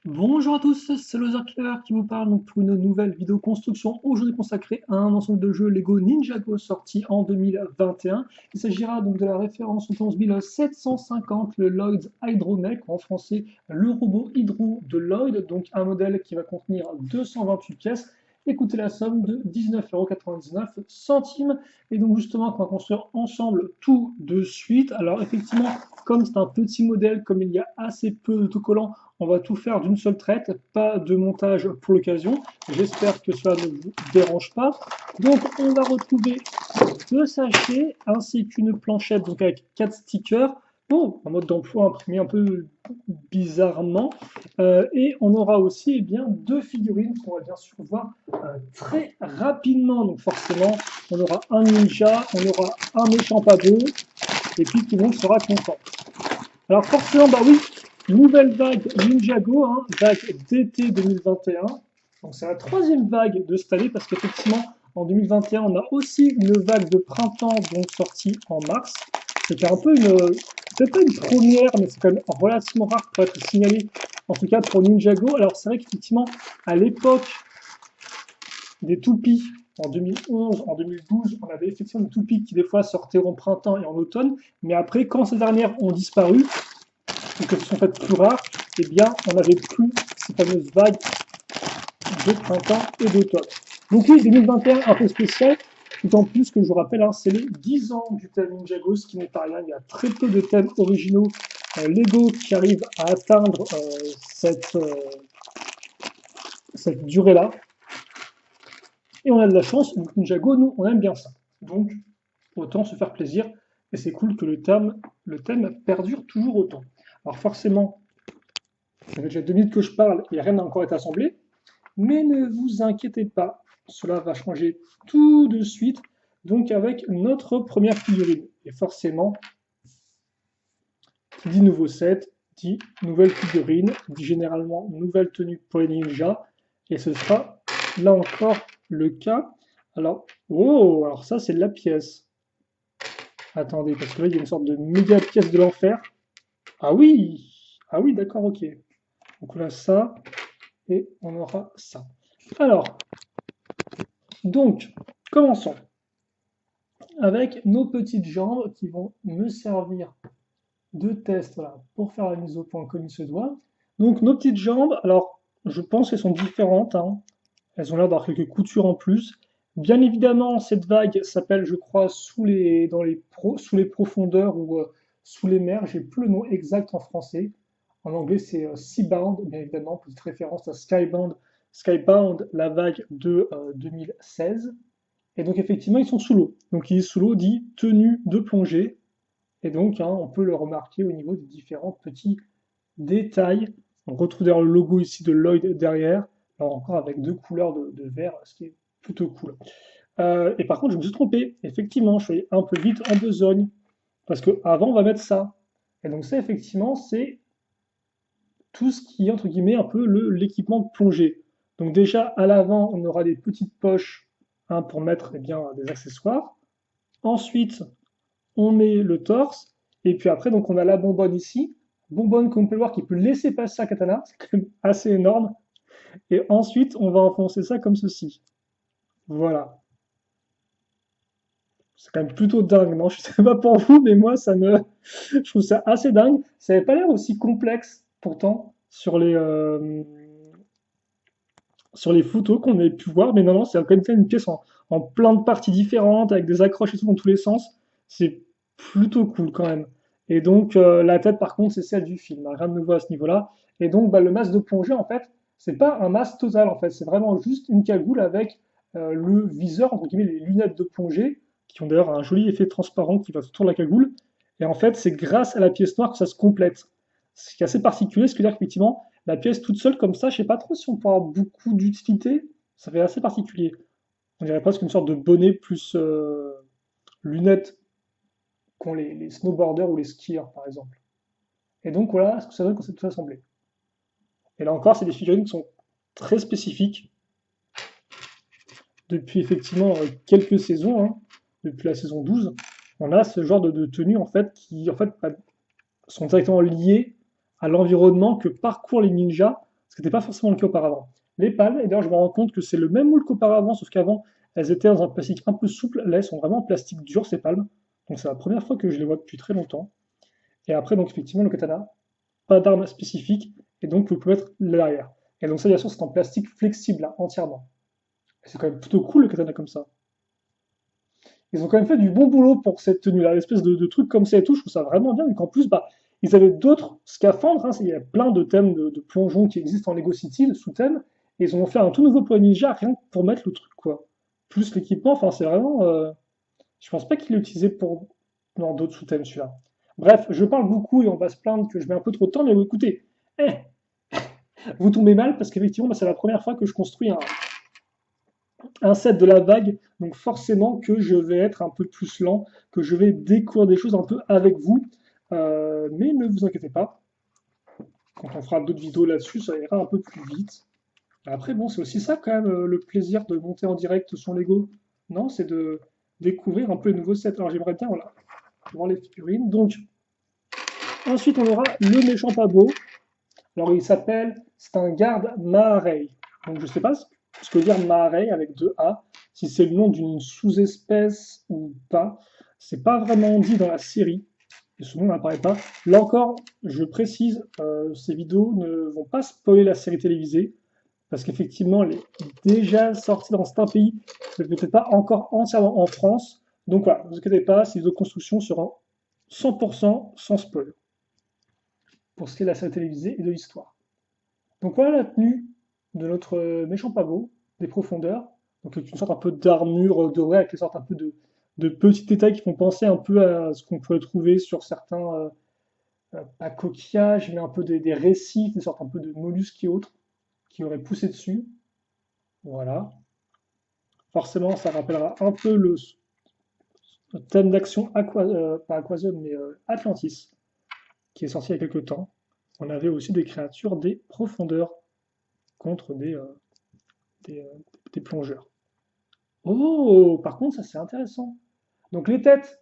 Bonjour à tous, c'est Loser qui vous parle donc pour une nouvelle vidéo construction aujourd'hui consacrée à un ensemble de jeux Lego Ninjago sorti en 2021. Il s'agira donc de la référence au 11750, le Lloyd's Hydromech, en français le robot Hydro de Lloyd, donc un modèle qui va contenir 228 pièces et coûter la somme de 19,99 €. Et donc justement, on va construire ensemble tout de suite. Alors effectivement, comme c'est un petit modèle, comme il y a assez peu d'autocollants, on va tout faire d'une seule traite, pas de montage pour l'occasion. J'espère que cela ne vous dérange pas. Donc on va retrouver deux sachets ainsi qu'une planchette donc avec 4 stickers. Bon, un mode d'emploi imprimé un peu bizarrement. Et on aura aussi bien deux figurines qu'on va bien sûr voir très rapidement. Donc forcément, on aura un ninja, on aura un méchant pas deux, et puis tout le monde sera content. Alors forcément, bah oui, nouvelle vague Ninjago, hein, vague d'été 2021. Donc c'est la troisième vague de cette année parce qu'effectivement, en 2021, on a aussi une vague de printemps donc sortie en mars. C'était un peu peut-être pas une première, mais c'est quand même relativement rare pour être signalé, en tout cas pour Ninjago. Alors c'est vrai qu'effectivement, à l'époque des toupies, en 2011, en 2012, on avait effectivement des toupies qui des fois sortaient en printemps et en automne, mais après, quand ces dernières ont disparu, ou qu'elles sont faites plus rares, eh bien, on n'avait plus ces fameuses vagues de printemps et d'automne. Donc oui, 2021, un peu spécial, d'autant plus que je vous rappelle, hein, c'est les 10 ans du thème Ninjago, ce qui n'est pas rien. Il y a très peu de thèmes originaux Lego qui arrivent à atteindre cette durée-là. Et on a de la chance, donc Ninjago, nous, on aime bien ça. Donc, autant se faire plaisir. Et c'est cool que le thème perdure toujours autant. Alors forcément, ça fait déjà 2 minutes que je parle et rien n'a encore été assemblé. Mais ne vous inquiétez pas, cela va changer tout de suite, donc avec notre première figurine. Et forcément, qui dit nouveau set, dit nouvelle figurine, dit généralement nouvelle tenue pour les ninjas, et ce sera là encore le cas. Alors, oh, alors ça c'est de la pièce. Attendez, parce que là il y a une sorte de méga pièce de l'enfer. Ah oui, d'accord, ok. Donc on a ça, et on aura ça. Alors, donc, commençons avec nos petites jambes qui vont me servir de test là, pour faire la mise au point comme il se doit. Donc, nos petites jambes, alors, je pense qu'elles sont différentes, hein. Elles ont l'air d'avoir quelques coutures en plus. Bien évidemment, cette vague s'appelle, je crois, sous les profondeurs ou sous les mers. J'ai plus le nom exact en français. En anglais, c'est Seabound, bien évidemment, petite référence à Skybound, la vague de 2016. Et donc effectivement, ils sont sous l'eau. Donc qui dit sous l'eau dit tenue de plongée. Et donc hein, on peut le remarquer au niveau des différents petits détails. On retrouve d'ailleurs le logo ici de Lloyd derrière, alors encore avec deux couleurs de vert, ce qui est plutôt cool. Et par contre, je me suis trompé. Effectivement, je suis un peu vite en besogne. Parce qu'avant, on va mettre ça. Et donc ça, effectivement, c'est tout ce qui est, entre guillemets, un peu l'équipement de plongée. Donc déjà, à l'avant, on aura des petites poches hein, pour mettre eh bien, des accessoires. Ensuite, on met le torse, et puis après, donc on a la bonbonne ici, bonbonne qu'on peut voir qui peut laisser passer un katana, c'est quand même assez énorme. Et ensuite, on va enfoncer ça comme ceci. Voilà. C'est quand même plutôt dingue, non? Je sais pas pour vous, mais moi, je trouve ça assez dingue. Ça n'avait pas l'air aussi complexe, pourtant, sur les photos qu'on avait pu voir, mais non, non, c'est quand même une pièce en plein de parties différentes, avec des accroches et tout dans tous les sens. C'est plutôt cool quand même. Et donc, la tête, par contre, c'est celle du film, hein, rien de nouveau à ce niveau-là. Et donc, bah, le masque de plongée, en fait, c'est pas un masque total, en fait, c'est vraiment juste une cagoule avec le viseur, entre guillemets, les lunettes de plongée, qui ont d'ailleurs un joli effet transparent qui va autour de la cagoule. Et en fait, c'est grâce à la pièce noire que ça se complète. Ce qui est assez particulier, ce qui veut dire qu'effectivement, la pièce toute seule comme ça, je sais pas trop si on peut avoir beaucoup d'utilité. Ça fait assez particulier. On dirait presque une sorte de bonnet plus lunettes qu'ont les snowboarders ou les skieurs, par exemple. Et donc voilà ce que ça donne quand c'est tout assemblé. Et là encore, c'est des figurines qui sont très spécifiques depuis effectivement quelques saisons, hein, depuis la saison 12. On a ce genre de tenues en fait qui en fait sont directement liées à l'environnement que parcourent les ninjas. ce qui n'était pas forcément le cas auparavant. Les palmes, et d'ailleurs je me rends compte que c'est le même moule qu'auparavant, sauf qu'avant elles étaient dans un plastique un peu souple, là elles sont vraiment en plastique dur ces palmes, donc c'est la première fois que je les vois depuis très longtemps. Et après donc effectivement le katana, pas d'arme spécifique, et donc vous pouvez mettre l'arrière. Et donc ça bien sûr c'est en plastique flexible hein, entièrement. Et c'est quand même plutôt cool le katana comme ça. Ils ont quand même fait du bon boulot pour cette tenue-là, l'espèce de truc comme ça et tout, je trouve ça vraiment bien, et qu'en plus, bah, ils avaient d'autres scaphandres, hein, il y a plein de thèmes de plongeons qui existent en Lego City, le sous-thème, et ils ont fait un tout nouveau pour les ninjas, rien que pour mettre le truc, quoi. Plus l'équipement, enfin, c'est vraiment... je pense pas qu'il l'utilisait pour... dans d'autres sous-thèmes, celui-là. Bref, je parle beaucoup et on va se plaindre que je mets un peu trop de temps, mais écoutez, eh, vous tombez mal, parce qu'effectivement, bah, c'est la première fois que je construis un set de la vague, donc forcément que je vais être un peu plus lent, que je vais découvrir des choses un peu avec vous. Mais ne vous inquiétez pas, quand on fera d'autres vidéos là-dessus, ça ira un peu plus vite. Après, bon, c'est aussi ça quand même le plaisir de monter en direct sur Lego. Non, c'est de découvrir un peu les nouveaux sets. Alors j'aimerais bien, voilà, voir les figurines. Donc, ensuite on aura le méchant pas beau. Alors il s'appelle, c'est un garde Maharey. Donc je sais pas ce que veut dire Maharey avec deux A, si c'est le nom d'une sous-espèce ou pas. C'est pas vraiment dit dans la série, et ce nom n'apparaît pas. Là encore, je précise, ces vidéos ne vont pas spoiler la série télévisée, parce qu'effectivement, elle est déjà sortie dans certains pays, mais peut-être pas encore entièrement en France. Donc voilà, ne vous inquiétez pas, ces vidéos de construction seront 100% sans spoil, pour ce qui est de la série télévisée et de l'histoire. Donc voilà la tenue de notre méchant pavot, des profondeurs. Donc avec une sorte un peu d'armure dorée, avec une sorte un peu de petits détails qui font penser un peu à ce qu'on pourrait trouver sur certains, pas coquillages, mais un peu des récifs, des sortes un peu de mollusques et autres, qui auraient poussé dessus. Voilà. Forcément, ça rappellera un peu le thème d'action pas Aquazone, mais Atlantis, qui est sorti il y a quelques temps. On avait aussi des créatures des profondeurs contre des, euh, des plongeurs. Oh, par contre, ça c'est intéressant. Donc les têtes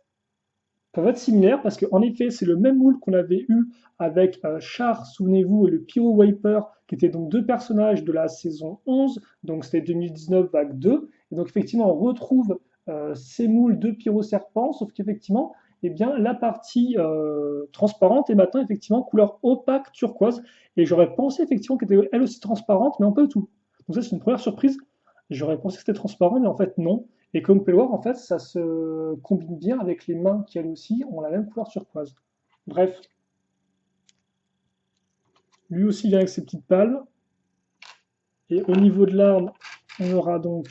peuvent être similaires parce qu'en effet, c'est le même moule qu'on avait eu avec Char, souvenez-vous, et le Pyro Wiper, qui étaient donc deux personnages de la saison 11, donc c'était 2019 vague 2. Et donc effectivement, on retrouve ces moules de Pyro Serpent, sauf qu'effectivement, eh bien, la partie transparente est maintenant effectivement couleur opaque turquoise. Et j'aurais pensé effectivement qu'elle était elle aussi transparente, mais un peu tout. Donc ça, c'est une première surprise. J'aurais pensé que c'était transparent, mais en fait non. Et comme vous pouvez le voir, en fait, ça se combine bien avec les mains qui, elles aussi, ont la même couleur turquoise. Bref, lui aussi vient avec ses petites palmes. Et au niveau de l'arme, on aura donc...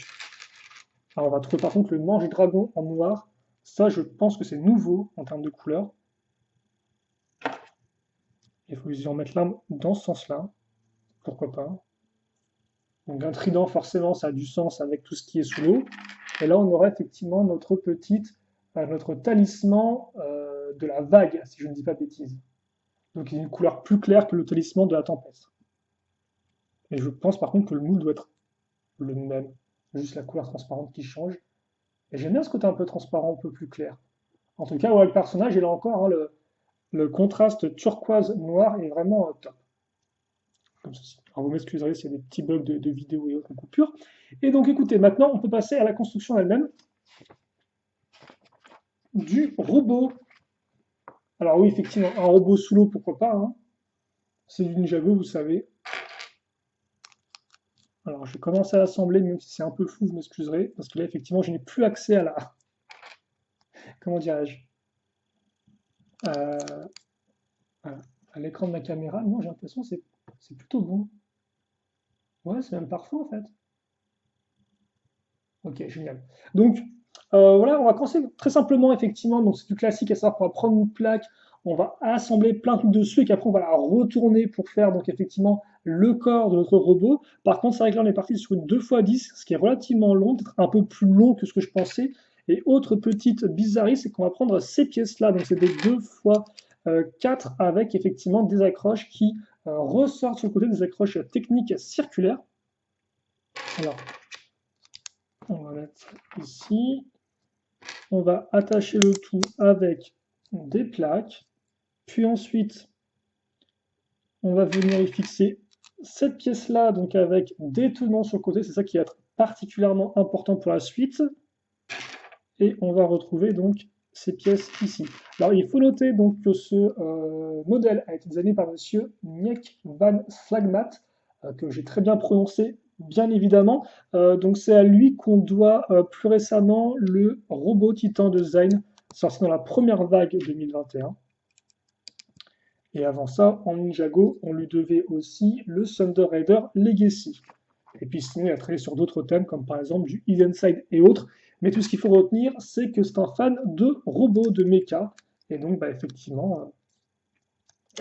Alors on va trouver par contre le manche dragon en noir. Ça, je pense que c'est nouveau en termes de couleur. Il faut en mettre l'arme dans ce sens-là. Pourquoi pas. Donc un trident, forcément, ça a du sens avec tout ce qui est sous l'eau. Et là, on aura effectivement notre notre talisman de la vague, si je ne dis pas bêtise. Donc il a une couleur plus claire que le talisman de la tempête. Et je pense par contre que le moule doit être le même, juste la couleur transparente qui change. Et j'aime bien ce côté un peu transparent, un peu plus clair. En tout cas, ouais, le personnage, il a encore hein, le contraste turquoise-noir est vraiment top. Comme ceci. Alors vous m'excuserez s'il y a des petits bugs de vidéo et autres coupures. Et donc écoutez, maintenant on peut passer à la construction elle-même du robot. Alors oui, effectivement, un robot sous l'eau, pourquoi pas. Hein. C'est du Ninjago, vous savez. Alors je vais commencer à assembler, même si c'est un peu flou, vous m'excuserez, parce que là, effectivement, je n'ai plus accès à la... Comment dirais-je euh, à l'écran de ma caméra. Non, j'ai l'impression que c'est plutôt bon. Ouais, c'est même parfait en fait. Ok, génial. Donc, voilà, on va commencer très simplement, effectivement. Donc, c'est du classique, à savoir qu'on va prendre une plaque, on va assembler plein de trucs dessus, et qu'après, on va la retourner pour faire, donc, effectivement, le corps de notre robot. Par contre, c'est vrai que là, on est parti sur une 2x10, ce qui est relativement long, peut-être un peu plus long que ce que je pensais. Et autre petite bizarrerie, c'est qu'on va prendre ces pièces-là, donc c'est des 2x4 avec, effectivement, des accroches qui ressortent sur le côté, des accroches techniques circulaires. Alors, on va mettre ici. On va attacher le tout avec des plaques. Puis ensuite, on va venir y fixer Cette pièce-là, donc avec des tenants sur le côté, c'est ça qui va être particulièrement important pour la suite. Et on va retrouver donc ces pièces ici. Alors il faut noter donc que ce modèle a été designé par monsieur Niek van Slagmat, que j'ai très bien prononcé, bien évidemment. Donc c'est à lui qu'on doit plus récemment le robot Titan de Zyne, sorti dans la première vague 2021. Et avant ça, en Ninjago, on lui devait aussi le Thunder Raider Legacy. Et puis sinon, il a travaillé sur d'autres thèmes, comme par exemple du Hidden Side et autres. Mais tout ce qu'il faut retenir, c'est que c'est un fan de robots, de mecha. Et donc, bah, effectivement,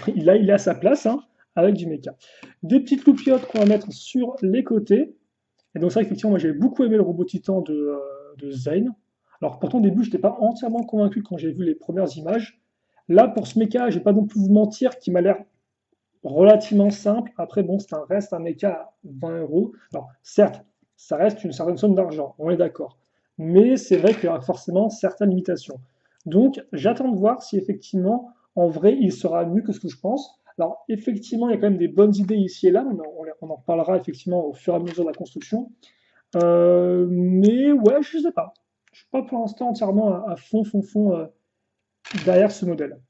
il a sa place hein, avec du mecha. Des petites loupiottes qu'on va mettre sur les côtés. Et donc, ça, effectivement, moi, j'avais beaucoup aimé le robot titan de Zane. Alors, pourtant, au début, je n'étais pas entièrement convaincu quand j'ai vu les premières images. Là, pour ce mecha, je vais pas non plus vous mentir, qui m'a l'air relativement simple. Après, bon, reste un mecha à 20 euros. Alors, certes, ça reste une certaine somme d'argent, on est d'accord. Mais c'est vrai qu'il y aura forcément certaines limitations. Donc, j'attends de voir si effectivement, en vrai, il sera mieux que ce que je pense. Alors, effectivement, il y a quand même des bonnes idées ici et là. On en reparlera effectivement au fur et à mesure de la construction. Mais ouais, je sais pas. Je suis pas pour l'instant entièrement à fond derrière ce modèle.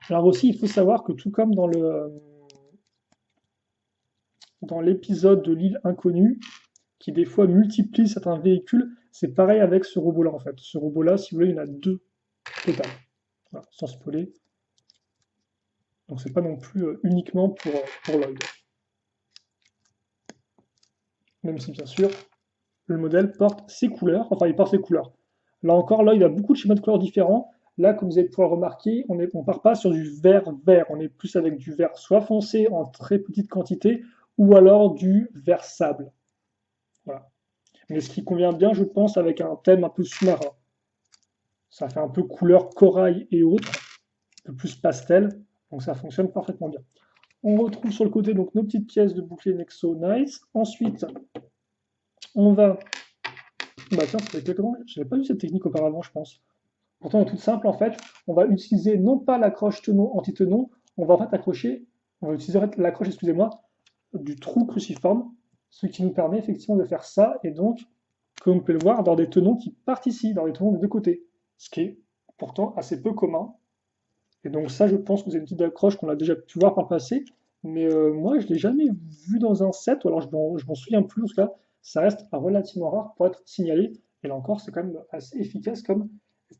Alors aussi, il faut savoir que tout comme dans l'épisode de l'île inconnue, qui des fois multiplie certains véhicules, c'est pareil avec ce robot-là en fait. Ce robot-là, si vous voulez, il y en a deux total, voilà, sans spoiler. Donc c'est pas non plus uniquement pour Lloyd. Même si bien sûr, le modèle porte ses couleurs, enfin il porte ses couleurs. Là encore, Lloyd a beaucoup de schémas de couleurs différents. Là, comme vous allez pouvoir le remarquer, on ne part pas sur du vert, on est plus avec du vert soit foncé en très petite quantité, ou alors du vert sable. Voilà. Mais ce qui convient bien, je pense, avec un thème un peu sous-marin. Ça fait un peu couleur corail et autres, un peu plus pastel, donc ça fonctionne parfaitement bien. On retrouve sur le côté donc nos petites pièces de bouclier Nexo Nice. Ensuite, on va. Bah tiens, ça fait quelques temps, je n'avais pas vu cette technique auparavant, je pense. Pourtant, elle est toute simple en fait. On va utiliser non pas l'accroche tenon anti-tenon, on va en fait accrocher, on va utiliser l'accroche, excusez-moi, du trou cruciforme, ce qui nous permet effectivement de faire ça, et donc, comme vous pouvez le voir, dans des tenons qui partent ici, dans les tenons des deux côtés, ce qui est pourtant assez peu commun. Et donc ça, je pense que c'est une petite accroche qu'on a déjà pu voir par le passé, mais moi, je ne l'ai jamais vu dans un set, ou alors je m'en souviens plus, en tout cas, ça reste relativement rare pour être signalé, et là encore, c'est quand même assez efficace comme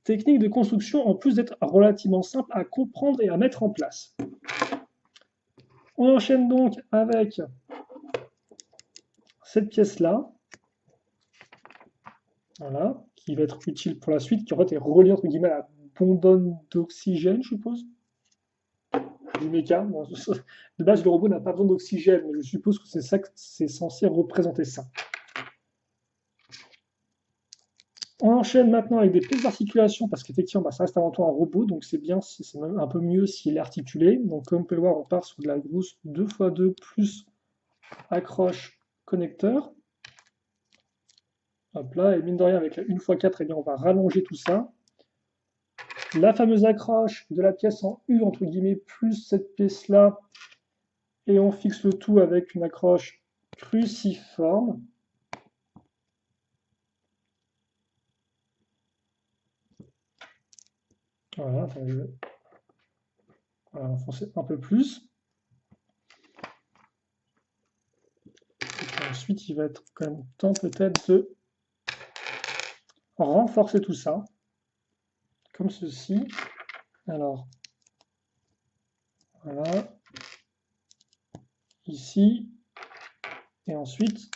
technique de construction, en plus d'être relativement simple à comprendre et à mettre en place. On enchaîne donc avec cette pièce-là, voilà, qui va être utile pour la suite, qui en fait est reliée entre guillemets à la bonbonne d'oxygène, je suppose, du méca. Bon, de base, le robot n'a pas besoin d'oxygène, mais je suppose que c'est ça que c'est censé représenter ça. On enchaîne maintenant avec des pièces d'articulation, parce qu'effectivement, bah, ça reste avant tout un robot, donc c'est bien, c'est même un peu mieux s'il est articulé. Donc comme vous pouvez le voir, on part sur de la grousse 2x2 plus accroche connecteur. Hop là, et mine de rien, avec la 1x4, eh bien, on va rallonger tout ça. La fameuse accroche de la pièce en U, entre guillemets, plus cette pièce-là, et on fixe le tout avec une accroche cruciforme. Voilà, enfin, je vais enfoncer un peu plus. Et ensuite, il va être quand même temps peut-être de renforcer tout ça, comme ceci. Alors, voilà, ici, et ensuite,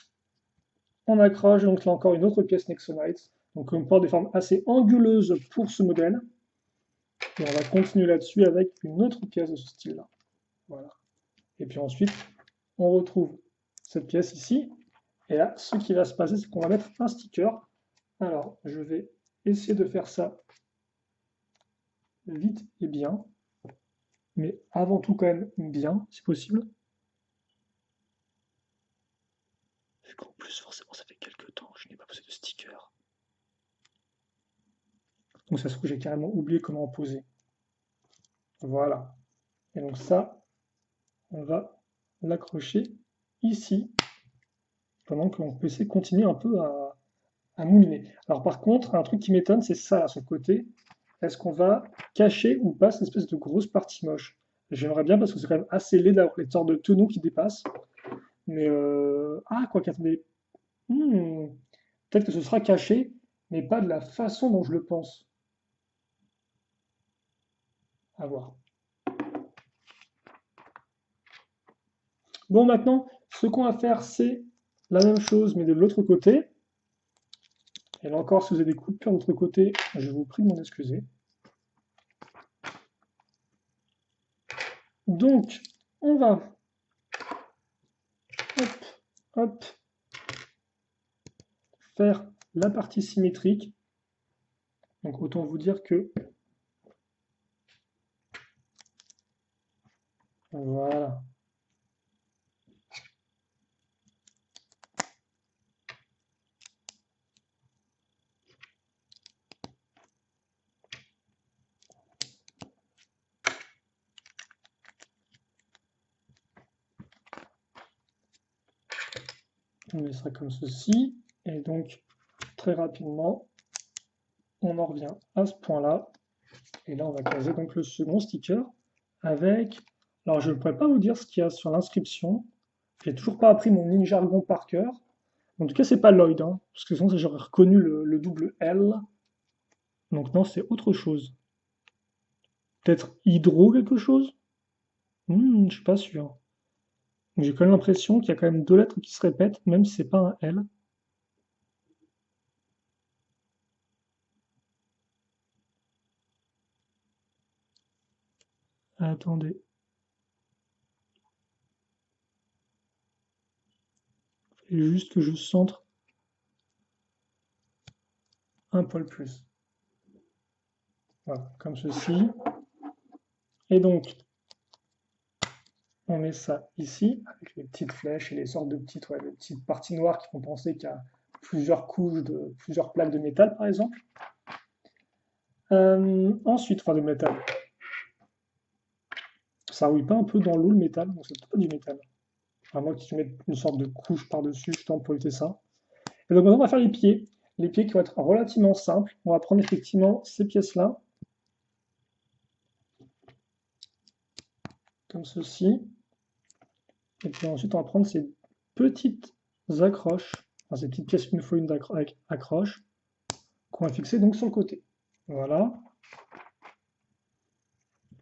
on accroche, donc là encore une autre pièce Nexonite, donc on porte des formes assez anguleuses pour ce modèle, et on va continuer là-dessus avec une autre pièce de ce style-là. Voilà. Et puis ensuite, on retrouve cette pièce ici, et là, ce qui va se passer, c'est qu'on va mettre un sticker. Alors, je vais essayer de faire ça vite et bien, mais avant tout quand même bien, si possible. Vu qu'en plus, forcément, ça fait quelques temps que je n'ai pas posé de sticker. Donc ça se trouve, j'ai carrément oublié comment en poser. Voilà. Et donc ça, on va l'accrocher ici, pendant qu'on peut essayer de continuer un peu à mouliner. Alors par contre, un truc qui m'étonne, c'est ça, à ce côté. Est-ce qu'on va cacher ou pas cette espèce de grosse partie moche? J'aimerais bien parce que c'est quand même assez laid d'avoir les sortes de tonneaux qui dépassent. Mais ah, quoi qu'attendez. Hmm, peut-être que ce sera caché, mais pas de la façon dont je le pense. À voir. Bon, maintenant, ce qu'on va faire, c'est la même chose, mais de l'autre côté. Et là encore, si vous avez des coupures de l'autre côté, je vous prie de m'en excuser. Donc, on va, hop, hop, faire la partie symétrique. Donc, autant vous dire que, voilà. On met ça comme ceci. Et donc, très rapidement, on en revient à ce point-là. Et là, on va caser donc le second sticker avec... Alors, je ne pourrais pas vous dire ce qu'il y a sur l'inscription. J'ai toujours pas appris mon ligne jargon par cœur. En tout cas, c'est pas Lloyd, hein, parce que sinon, j'aurais reconnu le double L. Donc non, c'est autre chose. Peut-être hydro quelque chose? Je suis pas sûr. J'ai quand même l'impression qu'il y a quand même deux lettres qui se répètent, même si c'est pas un L. Attendez. Il faut juste que je centre un poil plus. Voilà, comme ceci. Et donc, on met ça ici, avec les petites flèches et les sortes de petites parties noires qui font penser qu'il y a plusieurs couches plusieurs plaques de métal, par exemple. Ensuite, enfin de métal. Ça rouille pas un peu dans l'eau le métal, donc c'est pas du métal. À moins que tu mettes une sorte de couche par-dessus, justement pour éviter ça. Et donc maintenant, on va faire les pieds. Les pieds qui vont être relativement simples. On va prendre effectivement ces pièces-là, comme ceci. Et puis ensuite, on va prendre ces petites accroches, enfin ces petites pièces une fois une avec accroche, qu'on va fixer donc sur le côté. Voilà.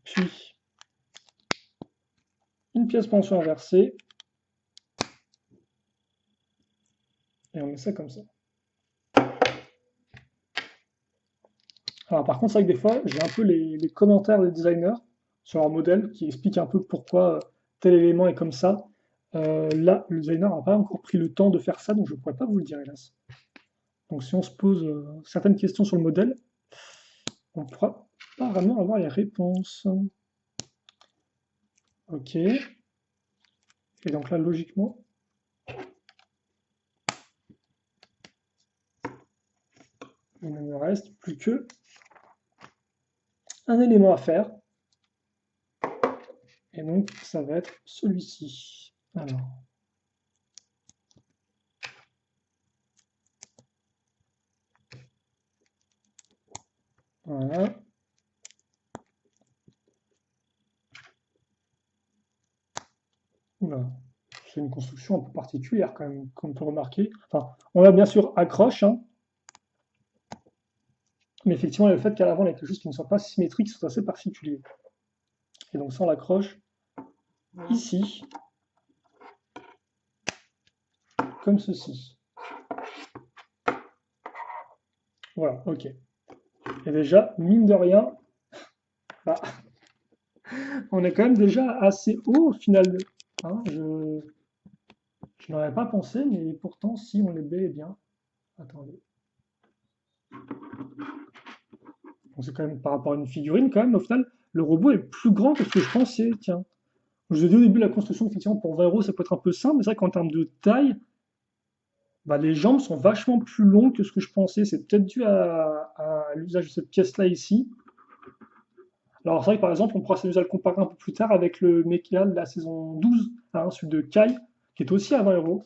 Puis, une pièce pension inversée. Et on met ça comme ça. Alors par contre, c'est vrai que des fois, j'ai un peu les commentaires des designers sur leur modèle qui expliquent un peu pourquoi tel élément est comme ça. Là, le designer n'a pas encore pris le temps de faire ça, donc je ne pourrais pas vous le dire, hélas. Donc si on se pose certaines questions sur le modèle, on ne pourra pas vraiment avoir les réponses. Ok. Et donc là, logiquement, il ne me reste plus que un élément à faire. Et donc, ça va être celui-ci. Alors. Voilà. Oula. C'est une construction un peu particulière quand même, comme on peut remarquer. Enfin, on a bien sûr accroche, hein, mais effectivement, le fait qu'à l'avant, il y a quelque chose qui ne soit pas symétrique, c'est assez particulier. Et donc ça, on l'accroche ici, comme ceci. Voilà, ok. Et déjà, mine de rien, bah, on est quand même déjà assez haut au final. Hein, je n'aurais pas pensé, mais pourtant, si, on est bel et bien. Attendez. Donc c'est quand même par rapport à une figurine, quand même, au final, le robot est plus grand que ce que je pensais. Tiens. Je vous ai dit au début, la construction, effectivement, pour 20 euros, ça peut être un peu simple, mais c'est vrai qu'en termes de taille, bah, les jambes sont vachement plus longues que ce que je pensais. C'est peut-être dû à l'usage de cette pièce-là ici. Alors c'est vrai que par exemple, on pourra s'amuser à le comparer un peu plus tard avec le Mecha de la saison 12, hein, celui de Kai, qui est aussi à 20 euros,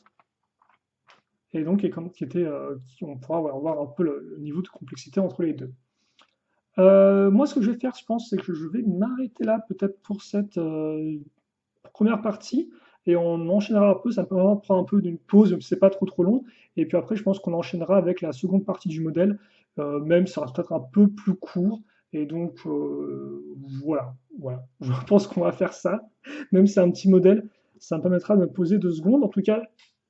et donc on pourra ouais, voir un peu le niveau de complexité entre les deux. Moi, ce que je vais faire, je pense, c'est que je vais m'arrêter là, peut-être pour cette première partie, et on enchaînera un peu, ça peut vraiment prendre un peu d'une pause, même si c'est pas trop long, et puis après, je pense qu'on enchaînera avec la seconde partie du modèle, même si ça reste peut-être un peu plus court, et donc voilà, je pense qu'on va faire ça, même si c'est un petit modèle, ça me permettra de me poser 2 secondes. En tout cas,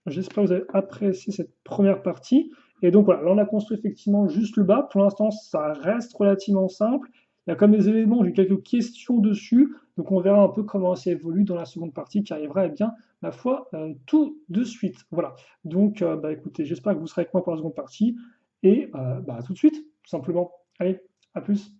j'espère que vous avez apprécié cette première partie. Et donc voilà, là on a construit effectivement juste le bas. Pour l'instant, ça reste relativement simple. Il y a comme des éléments, j'ai quelques questions dessus. Donc on verra un peu comment ça évolue dans la seconde partie qui arrivera, eh bien, ma foi, tout de suite. Voilà. Donc bah, écoutez, j'espère que vous serez avec moi pour la seconde partie. Et bah, à tout de suite, tout simplement. Allez, à plus.